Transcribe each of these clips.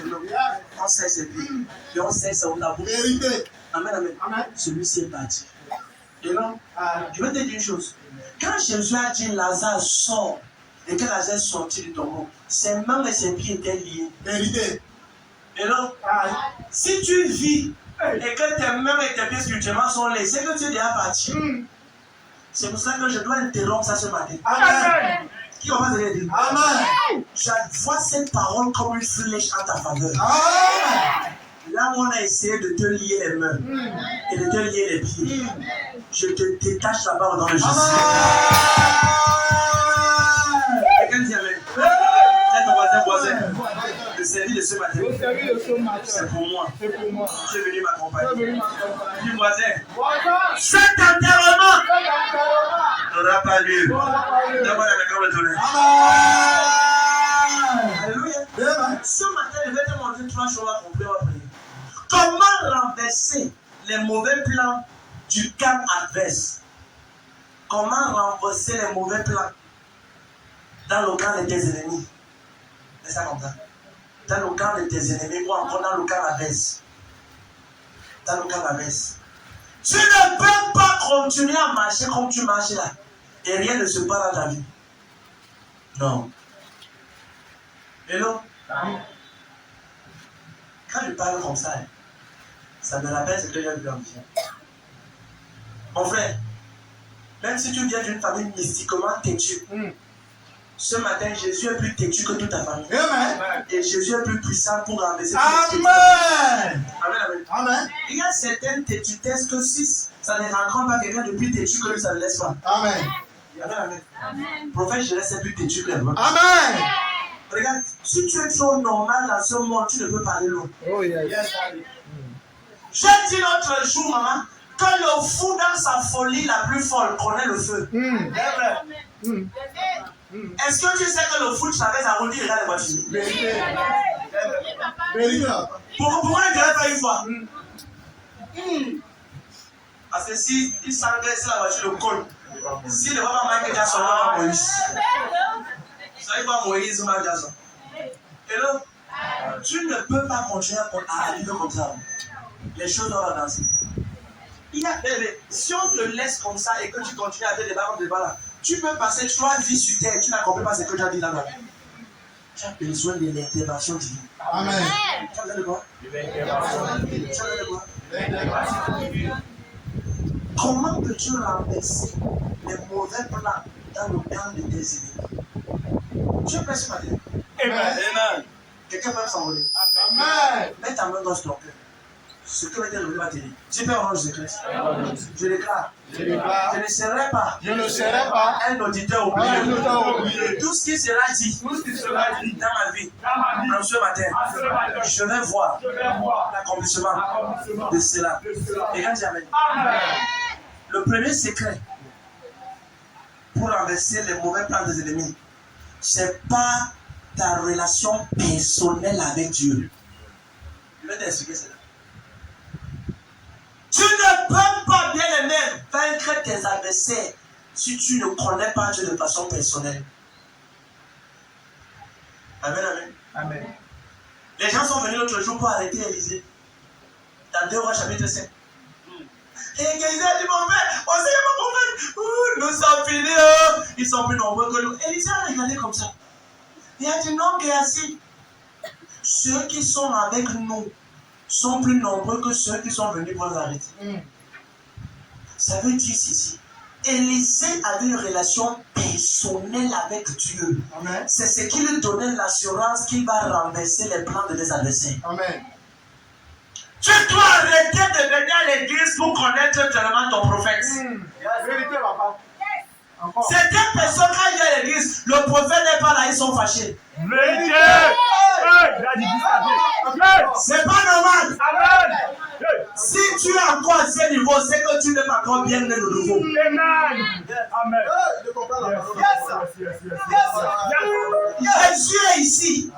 c'est l'homme. On sait c'est lui. Et on sait c'est la vérité. Amen, amen. Celui-ci est parti. Et non, je vais te dire une chose. Quand Jésus a dit Lazare sort, et que Lazare est sorti du tombeau, ses mains et ses pieds étaient liés. Vérité. Et non, si tu vis et que tes mains et tes pieds spirituellement sont liés, c'est que tu es déjà parti. C'est pour ça que je dois interrompre ça ce matin. Amen. Qui va te dire? Amen. J'envoie cette parole comme une flèche en ta faveur. Amen. Là où on a essayé de te lier les mains et de te lier les pieds, je te détache la barre dans le Jésus. Quelqu'un dit Amen. C'est ton voisin. Le service de ce matin, c'est pour moi. Tu es venu m'accompagner. Du voisin. Cet enterrement n'aura pas lieu. D'abord, la main de tourner. Alléluia. Ce matin, je vais te montrer 3 choses à comprendre. Comment renverser les mauvais plans du camp adverse? Comment renverser les mauvais plans dans le camp de tes ennemis? C'est ça comme ça. Dans le camp de tes ennemis ou encore dans le camp adverse. Dans le camp adverse. Tu ne peux pas continuer à marcher comme tu marches là. Et rien ne se passe dans ta vie. Non. Hello? Quand je parle comme ça, ça me rappelle ce que j'ai vu en vision. Mon frère, même si tu viens d'une famille mystiquement têtue, ce matin, Jésus est plus têtu que toute ta famille. Amen. Et Jésus est plus puissant pour renverser tout. Amen. Amen. Amen. Il y a certaines têtutesses que si ça ne rencontre pas quelqu'un de plus têtu que lui, ça ne laisse pas. Amen. Amen. Amen. Prophète, je reste plus têtu que les autres. Amen. Regarde, si tu es trop normal dans ce monde, tu ne peux pas aller loin. Oh yes. J'ai dit l'autre jour, maman, que le fou dans sa folie la plus folle connaît le feu. Est-ce que tu sais que le fou traverse la route, il regarde les voitures? Pourquoi il ne dirait pas une fois? Parce que si il s'engraisse la voiture, le colle. Si ne va pas Michael Jackson, il va Moïse. Ça, il va Moïse ou Michael Jackson. Et là, tu ne peux pas continuer à vivre comme ça. Les choses doivent avancer. Si on te laisse comme ça et que tu continues à te débattre comme débat là, tu peux passer 3 vies sur terre et tu n'accomplis pas ce que tu as dit là-bas. Tu as besoin de l'intervention divine. Amen. Tu as besoin de quoi? Comment peux-tu renverser les mauvais plans dans le camp de tes ennemis? Tu es prêt ce matin? Amen. Quelqu'un peut s'envoler. Amen. Mets ta main dans ton cœur. Ce que l'Éternel va te dire. Tu peux orange de Christ. Je déclare. Je ne serai pas. Un auditeur oublié. Tout ce qui sera dit dans ma vie, en ce matin, je vais voir l'accomplissement de cela. Et quand Amen. Le premier secret pour renverser les mauvais plans des ennemis, c'est pas ta relation personnelle avec Dieu. Je vais t'expliquer cela. Tu ne peux pas, bien aimé, vaincre tes adversaires si tu ne connais pas Dieu de façon personnelle. Amen, amen. Amen. Les gens sont venus l'autre jour pour arrêter Élisée. Dans 2 Rois chapitre 5. Et Élisée a dit, mon père, on sait pas mon père. Nous sommes finis, ils sont plus nombreux que nous. Élisée a regardé comme ça. Il a dit, non, Géasi, ceux qui sont avec nous sont plus nombreux que ceux qui sont venus pour nous arrêter. Ça veut dire ceci. Élisée avait une relation personnelle avec Dieu. Amen. C'est ce qui lui donnait l'assurance qu'il va renverser les plans de tes adversaires. Amen. Tu dois arrêter de venir à l'église pour connaître tellement ton prophète. La vérité, papa. Certaines personnes, quand ils viennent à l'église, le prophète n'est pas là, ils sont fâchés. Vérité! C'est pas normal. Amen. Si tu es encore à ce niveau, c'est que tu n'es pas encore bien né de nouveau. Amen. Amen. Je comprends la parole. Jésus est ici.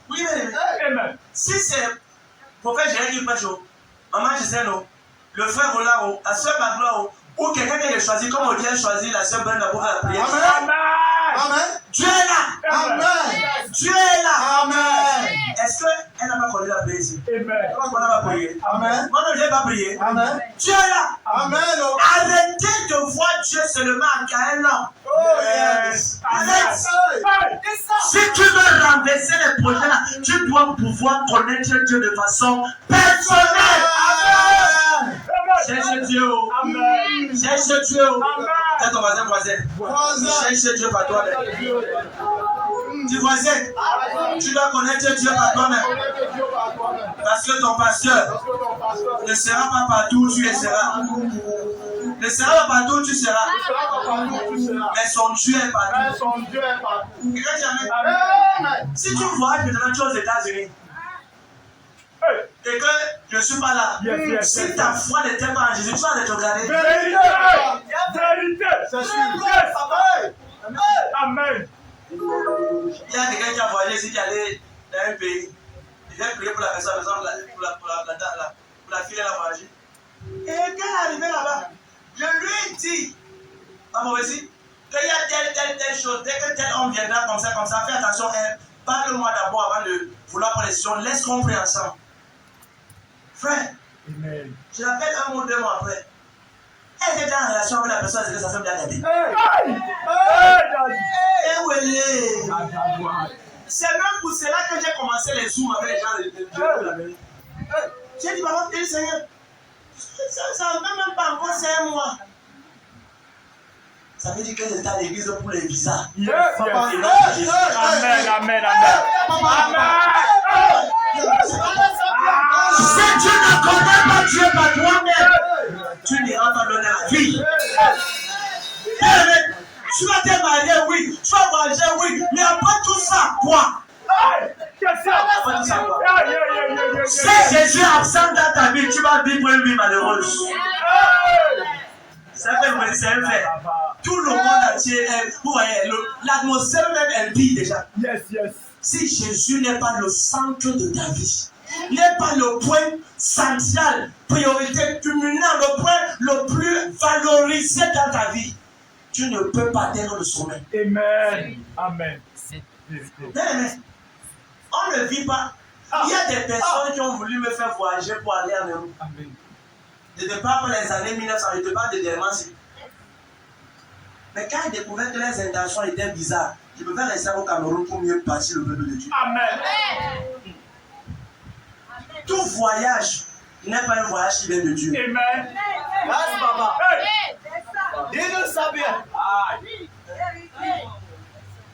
Oui, mais si c'est le prophète Jérémie Pacho, maman Gisèle, le frère Roland, la soeur Magloire, ou quelqu'un qui est choisi comme on vient choisir la soeur Brenda pour faire la prière. Amen. Amen. Dieu est là. Amen. Dieu est là. Amen. Est-ce que déjà prié ici. Amen. On va prier. Amen. Moi, je n'ai pas prié. Amen. Dieu est là. Amen. Arrêtez de voir Dieu seulement à un an. Oh, yes. Amen. Si tu veux renverser les projets là, tu dois pouvoir connaître Dieu de façon personnelle. Amen. Cherche Dieu. Amen. Cherche Dieu. Amen. C'est ton voisin. Cherche Dieu par toi-même. Tu voisin, tu dois connaître Dieu par toi-même. Parce que ton pasteur ne sera pas partout où tu seras. Ne sera pas partout où tu seras. Mais son Dieu est partout. Si tu vois que tu es aux États-Unis et que je ne suis pas là, si ta foi n'était pas en Jésus, tu vas te regarder. Vérité. C'est sûr. Amen. Il y a quelqu'un qui a voyagé ici, qui est allé dans un pays. Il vient prier pour la personne, pour la fille, elle a voyagé. Et quand elle est arrivée là-bas, je lui ai dit, pas mauvais qu'il y a telle chose, dès que tel homme viendra comme ça, fais attention, parle-moi d'abord avant de vouloir prendre les décisions, laisse qu'on prie ensemble. Frère, Amen. je l'appelle un mot, 2 mois après. Elle était en relation avec la personne, c'est que ça fait bien gâter. Et où elle est? C'est même pour cela que j'ai commencé les zooms avec les gens de la mairie. J'ai dit, maman, Seigneur, ça ne fait même pas encore 5 mois. Ça veut dire que c'est à l'église pour les visas. Yes. Papa, et non, Jésus. Amen. Si tu ne connais pas Dieu par toi-même, tu n'iras pas donner la vie. Tu vas te marier, oui. Tu vas manger, oui. Mais après tout ça, quoi? Si Jésus est absent dans ta vie, tu vas vivre une vie malheureuse. C'est un fait. Tout le monde entier, vous voyez, l'atmosphère même impie déjà. Yes. Si Jésus n'est pas le centre de ta vie, n'est pas le point central, priorité culminant, le point le plus valorisé dans ta vie, tu ne peux pas atteindre le sommet. Amen. Mais, on ne vit pas. Il y a des personnes qui ont voulu me faire voyager pour aller en Europe. De départ pour les années 1900, je te parle de Dermancy. Mais quand ils découvraient que les intentions étaient bizarres, je pouvais rester au Cameroun pour mieux partir le peuple de Dieu. Amen. Tout voyage n'est pas un voyage qui vient de Dieu. Amen. Merci, papa. Dis-nous ça bien.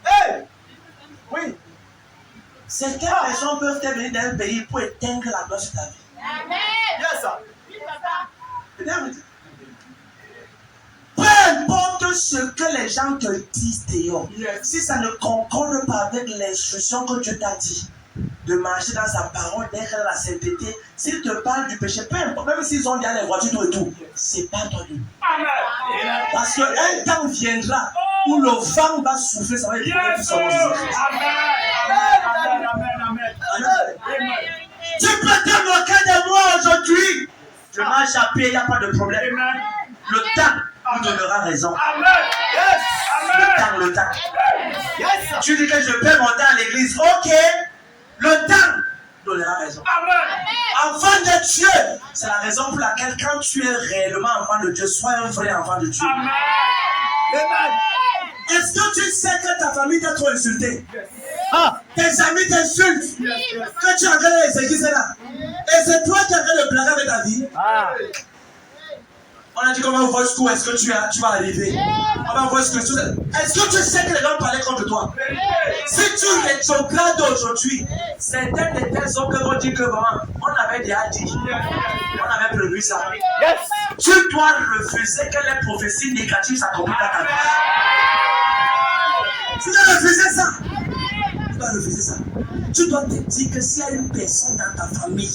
Hey! Oui. Certaines personnes peuvent venir d'un pays pour éteindre la gloire sur ta vie. Amen. Yes, sir. Peu importe ce que les gens te disent dehors, si ça ne concorde pas avec l'instruction que Dieu t'a dit, de marcher dans sa parole, d'être dans la sainteté, s'ils te parlent du péché, peu importe, même s'ils ont déjà les voitures et tout, c'est pas toi Dieu. Amen. Parce qu'un temps viendra où le vent va souffler, ça va être Yes. Amen. Tu peux te moquer de moi aujourd'hui. Je marche à pied, il n'y a pas de problème. Amen. Le temps nous donnera raison. Amen. Le temps. Yes, sir. Tu dis que je peux monter à l'église. Ok. Le temps donnera raison. Amen. Enfant de Dieu, c'est la raison pour laquelle quand tu es réellement enfant de Dieu, sois un vrai enfant de Dieu. Amen. Est-ce que tu sais que ta famille t'a trop insulté? Ah. Tes amis t'insultent. Que tu regardes les églises là. Et c'est toi qui as le blague avec ta vie. Ah. On a dit qu'on va voir ce coup, est-ce que tu vas arriver? On va voir ce que tu sais. Est-ce que tu sais que les gens parlaient contre toi? Si tu rétrogrades aujourd'hui, certaines de tes hommes vont dire que vraiment, on avait déjà dit, on avait prévu ça. Yes. Tu dois refuser que les prophéties négatives s'accomplissent dans ta vie. Tu dois refuser ça. Tu dois refuser ça. Tu dois te dire que s'il y a une personne dans ta famille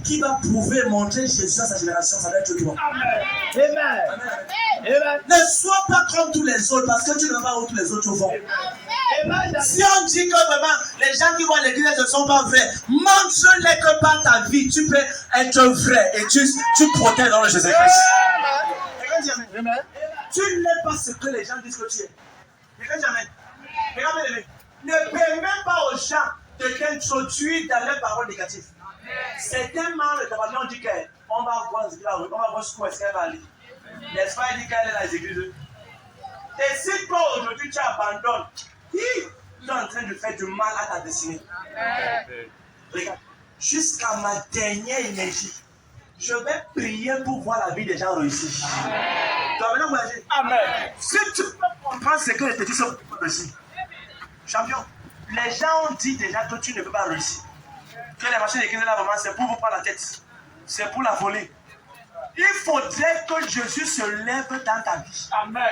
qui va prouver, montrer Jésus à sa génération, ça va être toi. Amen. Amen. Ne sois pas comme tous les autres parce que tu ne vas pas où tous les autres vont. Amen. Si on dit que vraiment les gens qui vont à l'église ne sont pas vrais, montre-les que par ta vie tu peux être vrai et tu protèges dans le Jésus-Christ. Amen. Tu n'es pas ce que les gens disent que tu es. Regarde jamais. Regarde-les. Ne permets pas aux gens de t'introduire dans les paroles négatives. Certains membres de ta famille ont dit qu'on va voir jusqu'où est-ce qu'elle va aller. N'est-ce pas, il dit qu'elle est dans les églises. Et si toi aujourd'hui tu abandonnes, tu es en train de faire du mal à ta destinée. Regarde, jusqu'à ma dernière énergie, je vais prier pour voir la vie des gens réussir. Tu vas maintenant voyager. Amen. Si tu peux comprendre ce que les petits sont réussir. Champion, les gens ont dit déjà que tu ne peux pas réussir. Que les machines d'église là, vraiment, c'est pour vous prendre la tête. C'est pour la voler. Il faudrait que Jésus se lève dans ta vie. Amen.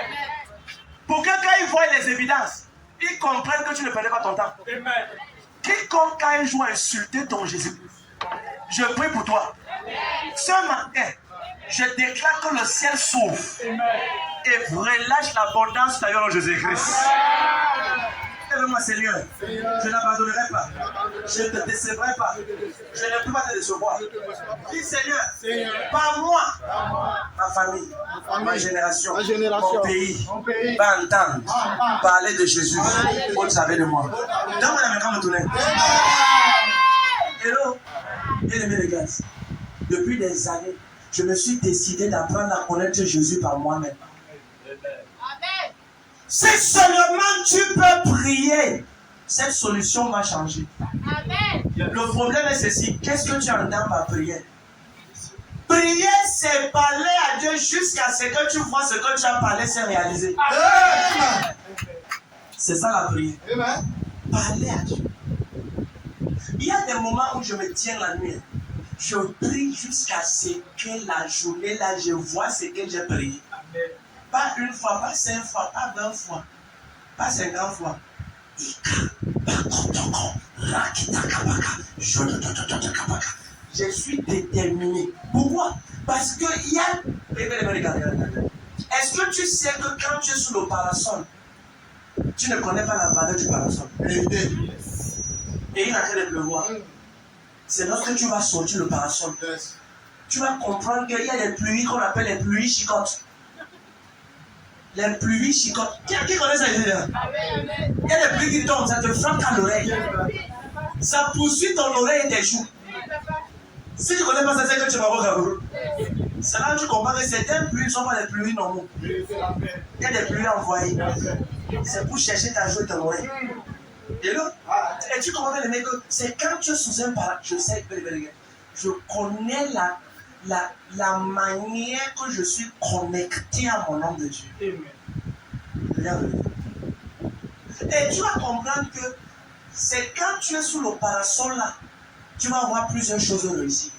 Pour que quand ils voient les évidences, ils comprennent que tu ne perdais pas ton temps. Amen. Quiconque a un jour insulté ton Jésus, je prie pour toi. Ce matin, je déclare que le ciel s'ouvre et relâche l'abondance de ta vie en Jésus-Christ. Lève-moi, Seigneur. Je n'abandonnerai pas. Je ne te décevrai pas. Je ne peux pas te décevoir. Dis, Seigneur, par moi, ma famille, ma génération, mon pays va entendre parler de Jésus au travers de moi. Donne-moi la main quand me tourner. Hello, bien-aimés les gars. Depuis des années, je me suis décidé d'apprendre à connaître Jésus par moi-même. Si seulement tu peux prier, cette solution va changer. Amen. Le problème est ceci. Qu'est-ce que tu entends par prière? Prier, c'est parler à Dieu jusqu'à ce que tu vois ce que tu as parlé se réaliser. Amen. C'est ça la prière. Amen. Parler à Dieu. Il y a des moments où je me tiens la nuit. Je prie jusqu'à ce que la journée là, je vois ce que j'ai prié. Pas une fois, pas 5 fois, pas 20 fois, pas 50 fois. Je suis déterminé. Pourquoi? Parce que il y a... Est-ce que tu sais que quand tu es sous le parasol, tu ne connais pas la valeur du parasol? Et il arrête de pleuvoir. C'est lorsque tu vas sortir le parasol. Tu vas comprendre qu'il y a des pluies qu'on appelle les pluies chicottes. Les pluies chicottes. Qui connaît ça ici? Il y a des pluies qui tombent, ça te frappe à l'oreille. Ça poursuit ton oreille et tes joues. Si tu ne connais pas ça, c'est que tu vas voir Cameroun. C'est là que tu comprends que certaines pluies ne sont pas des pluies normaux. Il y a des pluies envoyées. C'est pour chercher ta joue et ton oreille. Et là, et tu comprends les mecs que c'est quand tu es sous un parasol, je sais, je connais la manière que je suis connecté à mon nom de Dieu. Et tu vas comprendre que c'est quand tu es sous le parasol là, tu vas voir plusieurs choses réussies.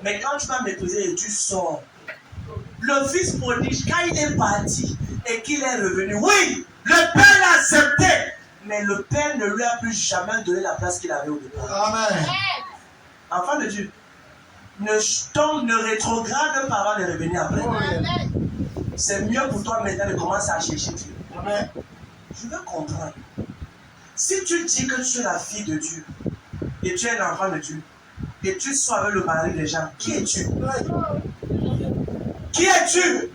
Mais quand tu vas maîtriser et tu sors, le fils prodige, quand il est parti et qu'il est revenu, oui, le père l'a accepté, mais le père ne lui a plus jamais donné la place qu'il avait au départ. Amen. Enfant de Dieu, ne rétrograde pas avant de revenir après. C'est mieux pour toi maintenant de commencer à chercher Dieu. Amen. Je veux comprendre. Si tu dis que tu es la fille de Dieu et tu es l'enfant de Dieu et tu sois avec le mari des gens, qui es-tu? Qui es-tu?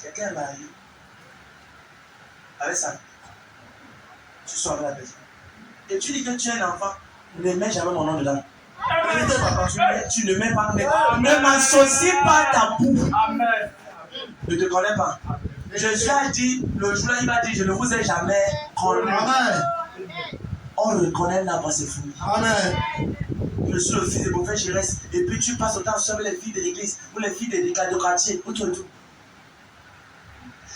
Quelqu'un est marié avec ça. Tu sois avec la personne. Et tu dis que tu es un enfant, ne mets jamais mon nom dedans. Tu ne mets pas. Ne m'associe pas à ta boue. Je ne te connais pas. Jésus a dit, le jour-là, il m'a dit, je ne vous ai jamais connu. Amen. On reconnaît là par ses fruits. Amen. Je suis le fils de prophète Jérès. Et puis tu passes autant sur les filles de l'église ou les filles de quartier ou tout et tout.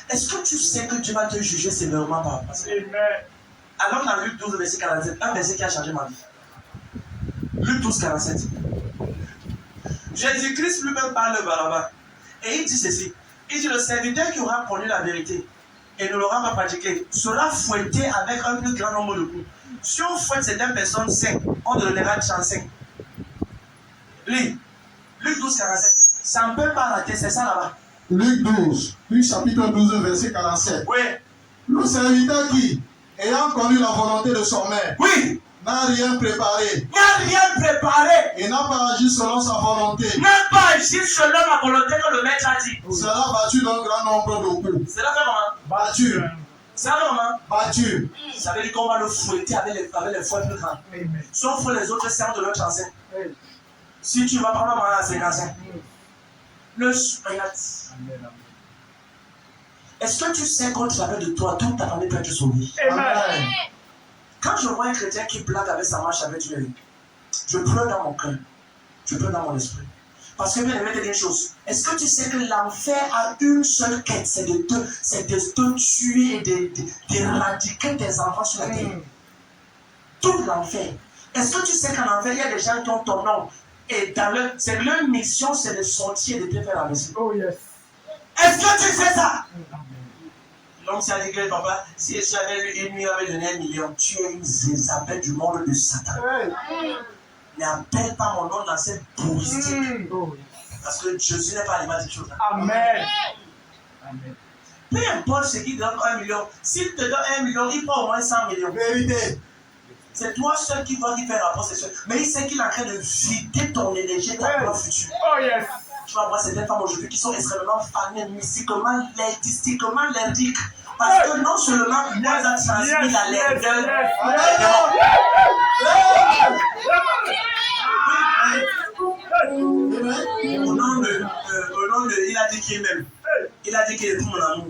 Est-ce que tu sais que Dieu va te juger sévèrement par rapport à ça? Alors dans Luc 12, verset 47, un verset qui a changé ma vie. Luc 12, 47. Jésus-Christ lui-même parle de Barabas. Et il dit ceci. Il dit, le serviteur qui aura connu la vérité et ne l'aura pas pratiqué sera fouetté avec un plus grand nombre de coups. Si on fouette certaines personnes 5, on donnera 35. Lis. Luc 12, 47. Ça ne peut pas rater, c'est ça là-bas. Luc 12, Luc chapitre 12, verset 47. Oui. Le serviteur qui, ayant connu la volonté de son maître, Oui. n'a rien préparé N'a rien préparé. et n'a pas agi selon sa volonté, N'a pas agi selon la volonté que le maître a dit. sera battu d'un grand nombre de coups. C'est là fait comment? Battu. C'est un homme, hein? battu. Ça veut dire qu'on va le fouetter avec les fouets plus grands. Sauf les autres servent de leur enceinte. Si tu vas pas manger à 55. Regarde. Est-ce que tu sais qu'au travers de toi, toute ta famille peut être sauvée? Amen. Quand je vois un chrétien qui blague avec sa marche avec Dieu, je pleure dans mon cœur. Je pleure dans mon esprit. Parce que bien aimé, te dire une chose. Est-ce que tu sais que l'enfer a une seule quête, c'est de te tuer et d'éradiquer tes enfants sur la terre? Tout l'enfer. Est-ce que tu sais qu'en enfer, il y a des gens qui ont ton nom? Et leur mission, c'est de sortir et de te faire la mission. Oh yes. Est-ce que tu sais ça? L'homme s'est dit que papa, si j'avais eu une nuit, avait donné 1 million, tu es une Zézabeth du monde de Satan. N'appelle pas mon nom dans cette boutique. Parce que Jésus n'est pas l'image des choses. Amen. Peu importe ce qu'il donne 1 million. S'il te donne 1 million, il prend au moins 100 millions. Vérité. C'est toi seul qui va lui faire rapport sexuel. Mais il sait qu'il est en train de vider ton énergie, ta gloire future. Oh yes. Tu vas voir certaines femmes aujourd'hui qui sont extrêmement fanées, mystiquement, artistiquement laidiques. Parce que non seulement elles ont transmis la laideur, au nom de, il a dit qu'il m'aime. Il a dit qu'il est pour mon amour.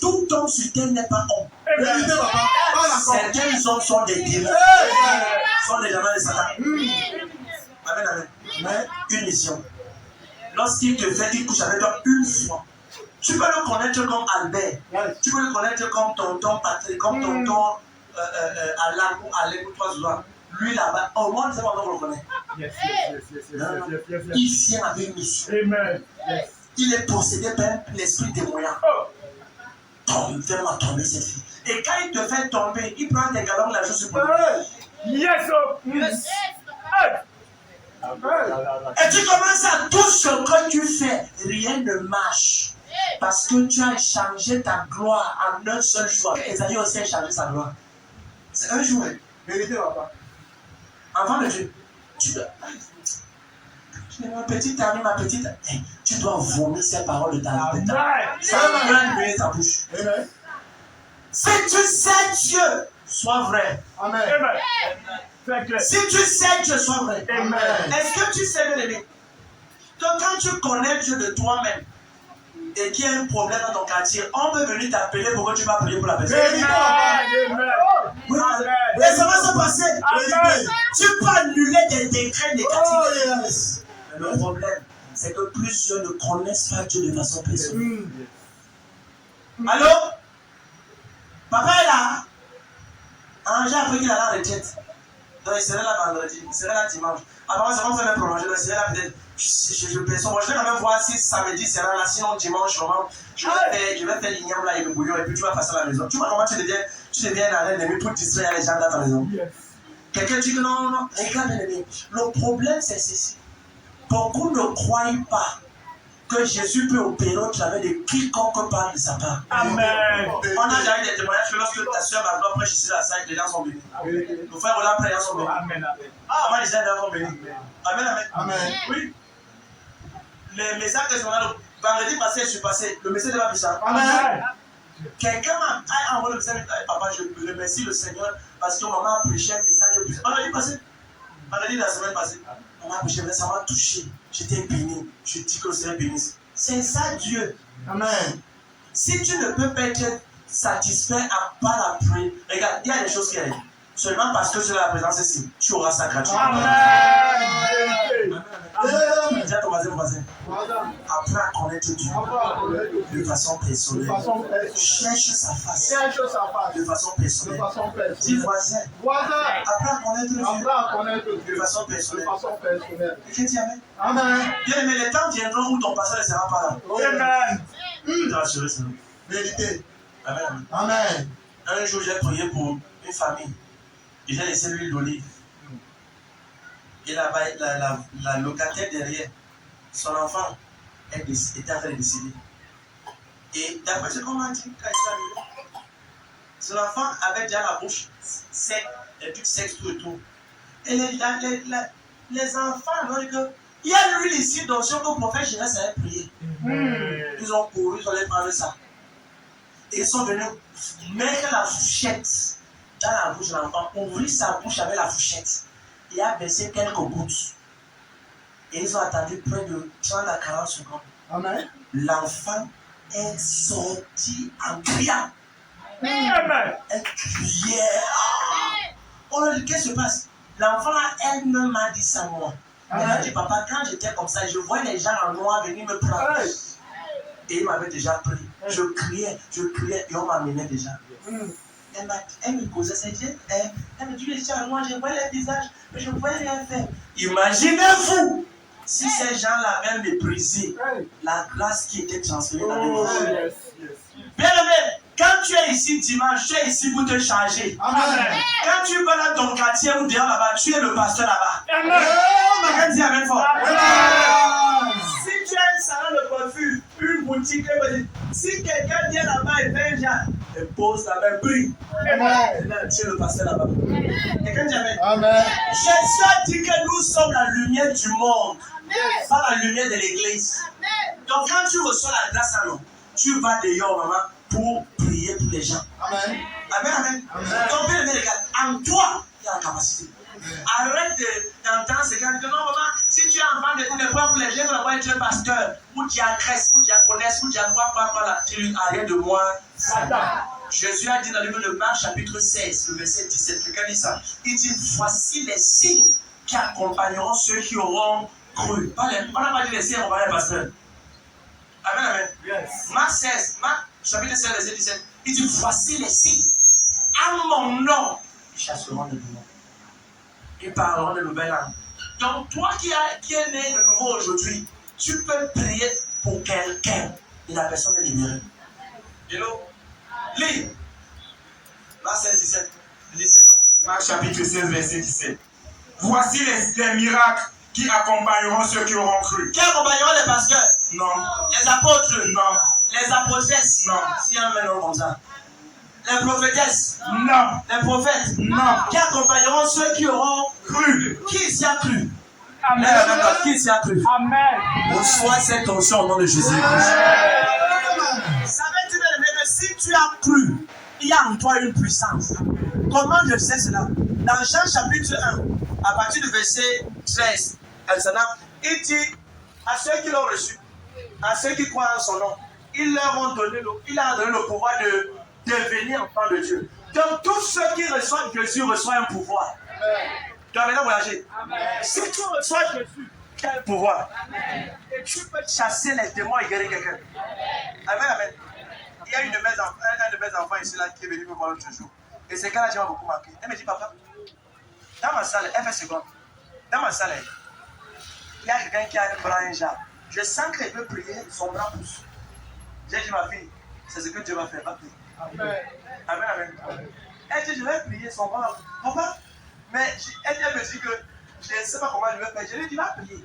Tout homme sur terre n'est pas homme. Vérité, papa. Certains hommes sont des démons, sont des gamins de Satan. Amen, amen. Mais une mission. Lorsqu'il te fait, il couche avec toi une fois. Tu peux le connaître comme Albert. Tu peux le connaître comme tonton Patrick, comme tonton Alain ou Alain ou toi, Zoula. Lui là-bas, au moins, c'est pas qu'on le connaît. Yes. Il vient avec une mission. Amen. Yes. Il est possédé par l'esprit démoniaque. Tombe, fais-moi tomber cette fille. Et quand il te fait tomber, il prend tes galons, la chose sur toi. Yes. Yes. Et tu commences à tout ce que tu fais, rien ne marche. Parce que tu as échangé ta gloire en un seul jour. Esaïe aussi a échangé sa gloire. C'est un jour. Vérité, papa. Enfant de Dieu, tu dois. Ma petite amie, ma petite. Tu dois vomir ces paroles de ta bouche. Ça va muer ta bouche. Amen. Si tu sais Dieu, sois vrai. Amen. Si tu sais Dieu, sois vrai. Amen. Est-ce que tu sais, bien aimé, que quand tu connais Dieu de toi-même et qu'il y a un problème dans ton quartier, on peut venir t'appeler pour que tu vas prier pour la personne. Vérité, papa. Oui. Et ça va se passer. Vérité. Tu peux annuler des décrets négatifs. Oh yes. Mais le problème, c'est que plusieurs ne connaissent pas Dieu de façon personnelle. Allô? Papa est là. J'ai appris qu'il a la retraite. Donc il serait là vendredi, il serait là dimanche. Apparemment, c'est comme ça, même prolonger, donc il serait là peut-être. Je vais quand même voir si samedi sera là, sinon dimanche, vraiment. Je vais faire l'igname là et le bouillon, et puis tu vas passer à la maison. Tu vois comment tu deviens un arrêt d'ennemi pour distraire les gens dans ta maison. Quelqu'un dit que non, regarde l'ennemi. Le problème, c'est ceci. Beaucoup ne croient pas que Jésus peut opérer au travers de quiconque parle de sa part. Amen. On a déjà eu des témoignages que lorsque ta soeur Margot prêche ici la salle, les gens sont bénis. Nos frères Roland prêchent, les gens sont bénis. Amen. Comment les gens sont bénis? Amen. Amen. Oui. Le message que on a le vendredi passé, je suis passé. Le message de la puissance. Amen. Quelqu'un m'a envoyé le message. Papa, je remercie le Seigneur parce que maman a prêché un message de puissance. Vendredi passé. Vendredi la semaine passée. Maman a prêché, ça m'a touché. J'étais béni. Je dis que le Seigneur bénisse. C'est ça Dieu. Amen. Si tu ne peux pas être satisfait à part la prière, regarde, il y a des choses qui arrivent. Seulement parce que tu as la présence ici, tu auras ça gratuitement. Amen. Dis à ton voisin. Apprends à connaître Dieu de façon personnelle. Cherche sa face de façon personnelle. Dis voisin. Apprends à connaître Dieu de façon personnelle. Et que tu amen. Amen. Bien, mais les temps viendront où ton passé ne sera pas là. Amen. Je te rassure, c'est nous. Vérité. Amen. Amen. Un jour, j'ai prié pour une famille. Et j'ai laissé l'huile d'olive. Et la locataire derrière, son enfant était en train de décider. Et d'après ce qu'on m'a dit, quand il est arrivé, son enfant avait déjà la bouche sec, et tout sexe tout et tout. Et les enfants, donc, il y a l'huile ici, donc si le prophète Jésus avait prié. Ils ont couru, ils ont allé prendre ça. Ils sont venus mettre la fourchette dans la bouche de l'enfant, ouvrir sa bouche avec la fourchette et a baissé quelques gouttes. Et ils ont attendu près de 30 à 40 secondes. Amen. L'enfant est sorti en criant. Amen. Elle criait. On leur dit, qu'est-ce qui se passe? L'enfant elle-même m'a dit ça, moi. Elle m'a dit, papa, quand j'étais comme ça, je voyais les gens en noir venir me prendre. Et il m'avait déjà pris. Je criais, et on m'amenait déjà. Elle me causait, elle me dit, les gens en noir, je voyais les visages, mais je ne pouvais rien faire. Imaginez-vous si ces gens-là avaient méprisé la grâce qui était transférée dans les vies. Bien aimé, quand tu es ici dimanche, tu es ici pour te changer. Amen. Quand tu vas dans ton quartier ou dehors là-bas, tu es le pasteur là-bas. Amen. Dis amen fort. Amen. Si tu as un salon de coiffure, une boutique, si quelqu'un vient là-bas et fait un genre, et pose la main, prie. Amen. Tu es le pasteur là-bas. Quelqu'un dit amen. Amen. Jésus a dit que nous sommes la lumière du monde, pas la lumière de l'église. Donc quand tu reçois la grâce à nous, tu vas dehors, maman, pour prier pour les gens. Amen. Amen, amen. Donc, bien aimé, regarde, en toi, il y a la capacité. Arrête d'entendre ces gars. Non, maman, si tu es enfant de Dieu, ne pas pour les gens, tu vas être un pasteur, ou diacresse, ou diaconesse, ou diaconesse, là. Tu dis, arrête de moi. Jésus a dit dans le livre de Marc, chapitre 16, le verset 17, quelqu'un dit ça. Il dit, voici les signes qui accompagneront ceux qui auront cru. On n'a pas dit les signes, on va les pasteurs. Amen, amen. Yes. Marc 16, Marc chapitre 16, verset 17. Il dit, voici les signes. À mon nom, ils chasseront les démons. Ils parleront de nouvelles langues. Donc, toi qui es né de nouveau aujourd'hui, tu peux prier pour quelqu'un et la personne est libérée. Hello? Lis. Marc 16, 17. Lisez. Marc chapitre 16, verset 17. Voici les miracles qui accompagneront ceux qui auront cru. Qui accompagneront les pasteurs? Non. Les apôtres? Non. Les apôtresses? Non. Si on met nom comme ça. Les prophétesses? Non. Les prophètes? Non. Qui accompagneront ceux qui auront Cru. Qui ici a cru? Amen. Qui ici a cru? Amen. Reçois cette onction au nom de Jésus-Christ. Savais-tu bien aimé que si tu as cru, il y a en toi une puissance. Comment je sais cela? Dans Jean chapitre 1, à partir du verset 13, il dit à ceux qui l'ont reçu, à ceux qui croient en son nom, il leur a donné le pouvoir de devenir enfants de Dieu. Donc tous ceux qui reçoivent Jésus reçoivent un pouvoir. Tu vas maintenant voyager. Si tu reçois Jésus, tu as un pouvoir. Et tu peux chasser les démons et guérir quelqu'un. Amen, amen. Il y a un de mes enfants ici là, qui est venu me voir l'autre jour. Et c'est quand là, tu m'as beaucoup marqué. Elle me dit, papa, dans ma salle, elle fait seconde. Dans ma salle, il y a quelqu'un qui a un bras un genre. Je sens qu'il veut prier, son bras pousse. J'ai dit, ma fille, c'est ce que Dieu va faire, va prier. Amen. Amen, amen. Elle dit, je vais prier, son bras. Papa, mais elle me dit que je ne sais pas comment je vais faire. Je lui ai dit, va prier.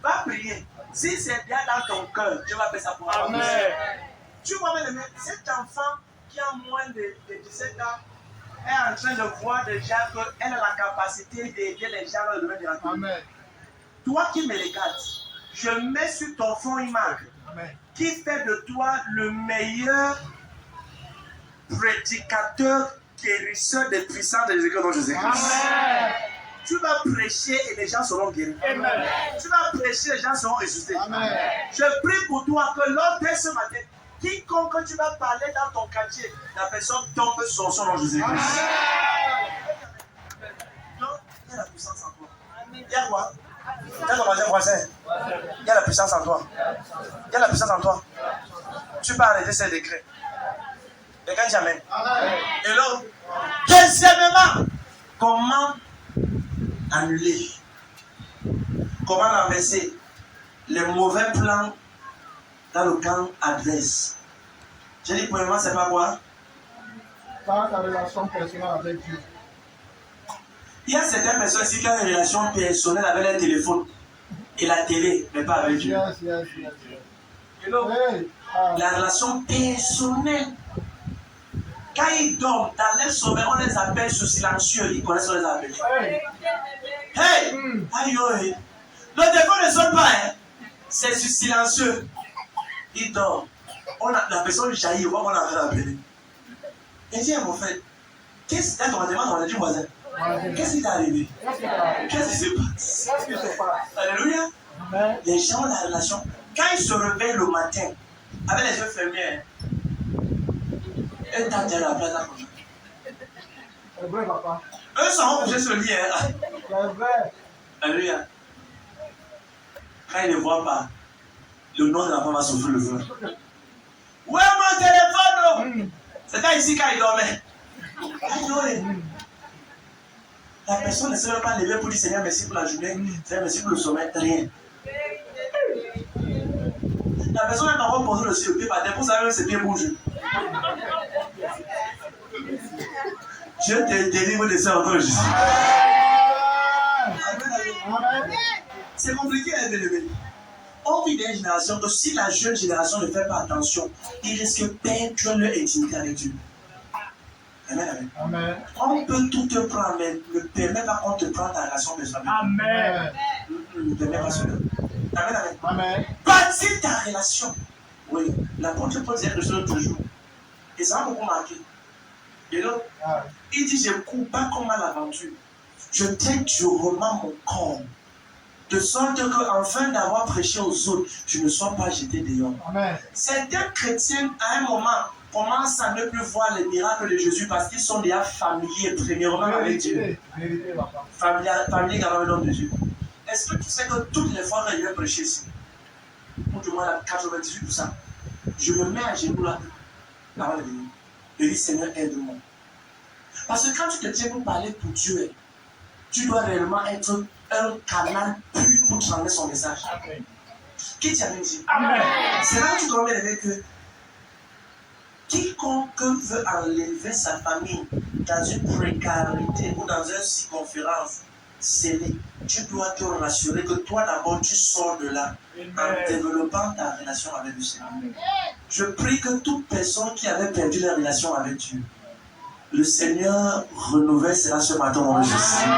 Va prier. Si c'est bien dans ton cœur, Dieu va faire ça pour toi. Amen. Tu vois, même, cet enfant qui a moins de 17 ans est en train de voir déjà qu'elle a la capacité d'aider les gens dans le domaine de la culture. Amen. Toi qui me regardes, je mets sur ton fond image qui fait de toi le meilleur prédicateur, guérisseur des puissances de Jésus-Christ dans Jésus-Christ. Tu vas prêcher et les gens seront guéris. Amen. Tu vas prêcher et les gens seront ressuscités. Amen. Je prie pour toi que lors de ce matin, quiconque tu vas parler dans ton quartier, la personne tombe sur son nom Jésus-Christ. Donc, il y a la puissance en toi. Il y a quoi? Il y a ton voisin. Il y a la puissance en toi. Il y a la puissance en toi. Tu peux arrêter ces décrets. Quelqu'un dit amen. Et là, deuxièmement, comment annuler, comment renverser les mauvais plans dans le camp adverse. J'ai dit, premièrement, c'est pas quoi? Par ta relation personnelle avec Dieu. Il y a certaines personnes ici qui ont une relation personnelle avec leur téléphone et la télé, mais pas avec Dieu. Yes. Hello? Hey. La relation personnelle. Quand ils dorment, dans leur sommeil, on les appelle sous silencieux. Ils connaissent on les appelle. Hey! Aïe, aïe. Le défaut ne sonne pas, hein? C'est sous silencieux. Ils dorment. la personne jaillit, on a appelé. Et dit, mon frère, qu'est-ce que tu as demandé, on a dit voisin? Qu'est-ce qui t'est arrivé? Qu'est-ce qui se passe? Alléluia. Les gens ont la relation. Quand ils se réveillent le matin, avec les yeux fermés, ils t'attendent la place à côté. C'est vrai, papa. Eux sont couchés sur le lit. C'est vrai. Alléluia. Quand ils ne voient pas, le nom de la femme va souffrir le feu. Où est mon téléphone? C'était ici quand il dormait. La personne ne s'est même pas levée pour dire Seigneur, merci pour la journée, Seigneur, merci pour le sommeil, rien. La personne est encore posée le pied par terre pour savoir que ses pieds bougent. Je te délivre de ça encore, Jésus. C'est compliqué à élever. On vit dans une génération que si la jeune génération ne fait pas attention, ils risquent de perdre leur intimité avec Dieu. Amen, amen. Amen. On peut tout te prendre, mais ne permet pas qu'on te prenne ta relation personnelle. Amen. Ne permet pas cela. Amen, amen. Amen. Bâtis ta relation. Oui, l'apôtre Paul disait quelque chose toujours. Et ça m'a beaucoup marqué. Et donc, il dit, je ne cours pas comme à l'aventure. Je traite durement mon corps. De sorte qu'enfin d'avoir prêché aux autres, je ne sois pas jeté dehors. Amen. Certains chrétiens, à un moment, commencent à ne plus voir les miracles de Jésus parce qu'ils sont déjà familiers, premièrement, avec Dieu. Familiers avec le nom de Dieu. Est-ce que tu sais que toutes les fois que je vais prêcher ici, ou du moins à 98%, je me mets à genoux là, avant de venir. Je dis Seigneur, aide-moi. Parce que quand tu te tiens pour parler pour Dieu, tu dois réellement être un canal pur pour transmettre son message. Amen. Qui t'a dit? Amen. C'est là que tu dois m'élever que quiconque veut enlever sa famille dans une précarité ou dans une circonférence scellée, tu dois te rassurer que toi d'abord tu sors de là en développant ta relation avec le Seigneur. Je prie que toute personne qui avait perdu la relation avec Dieu, le Seigneur renouvelle cela ce matin en Jésus.